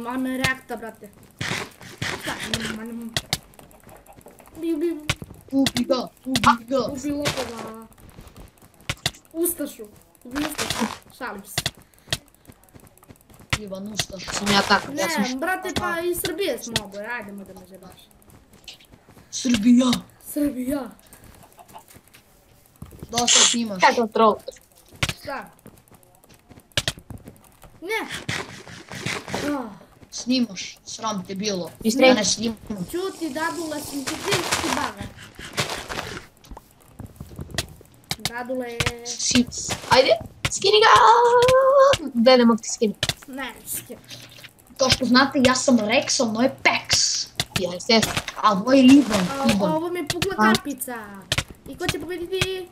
Ajme reakta, brate. Šta? Ubi. Ubi ga. Ubi lopova. Ustašu. Ubi Ustašu. Šalim se. Ivan Ustaš. Sam ja tako. Ne, brate, pa iz Srbije smo oboje. Ajdemo da me zebaš. Srbija. Dosta snimaš. Kakav troll. Šta? Ne. Snimaš, sram te bilo. Istrej. Ne snimam. Čuti, dadula sam ti ti baga. Dadula je... Ajde, skini ga. Gde ne mogu ti skini? Ne, skip. Kao što znate, ja sam Rex, ono je Pex. Jeste. A ovo je Ivan. Ovo mi je pukla karpica. I ko će pobediti?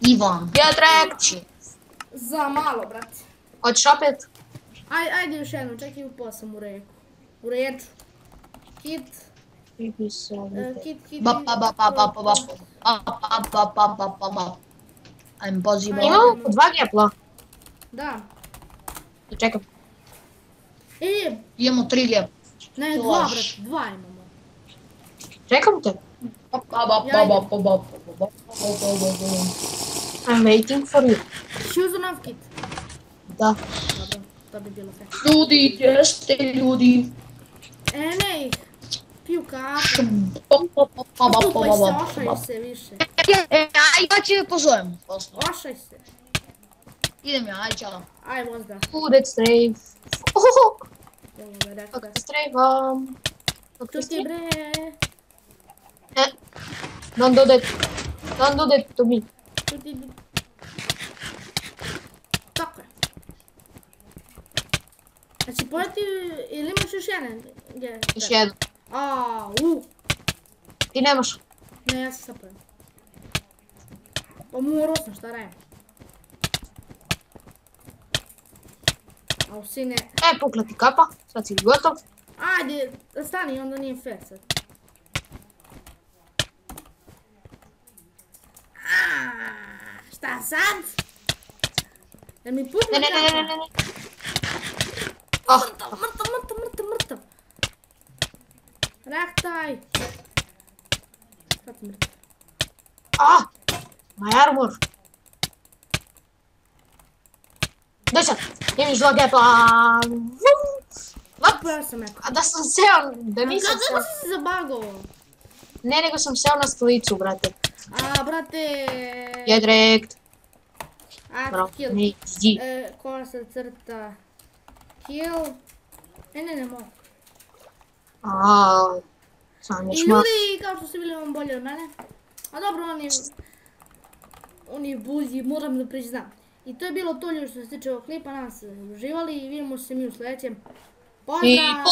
Ivan. Jetrek. Za malo, brate. Hoćeš opet? Ajde još jednu, čekaj upao sam u reku. U reču. Kit. Kit. Ajme, pozivam. Imamo 2 gepla. Da. Čekam. Imamo 3 gep. Ne, 2, brate, 2 imamo. Čekam te. I'm waiting for you. Shoes on off kit. Da. Dobro, to bi bilo sve. Ljudi, gdje ste ljudi? Ne, piju kafu. Opupaj se, ošaj se više. Ja ću pozovem. Ošaj se. Idem ja, aj čao. Aj, vozda. Udet strejf. Evo ga rekla. Kako te strejfam? Čuti bre. Don't do that. Don't do that to me. Čuti. Tako je. Znači, pojeti, ili imaš još jedan? Još jedan. Ti nemaš. Ne, ja se sapujem. Pa morao sam, šta rajem? Au, sine. Pukla ti kapa. Sad si gotov. Ajde, stani, onda nije fair sad. Šta sad? Jel mi pukla kapa? Ne. Mrtav. Reaktaj. Sad si mrtav. My armor. Daj sad. Imaš 2 gepla. Upravo sam rekao. A da sam seo, da nisam seo. Kako si se zabagao? Ne, nego sam seo na stolicu, brate. Brate... Jedrekt. Kill. Koja se crta... Kill... Ne, mogu. Sam I još malo. ljudi, kao što ste bili vam bolje od mene. A dobro, oni bulji, moram da priznam. I to je bilo to ljudi što se tiče ovog klipa, nadam se da ste uživali i vidimo se mi u sljedećem. Pozdrav!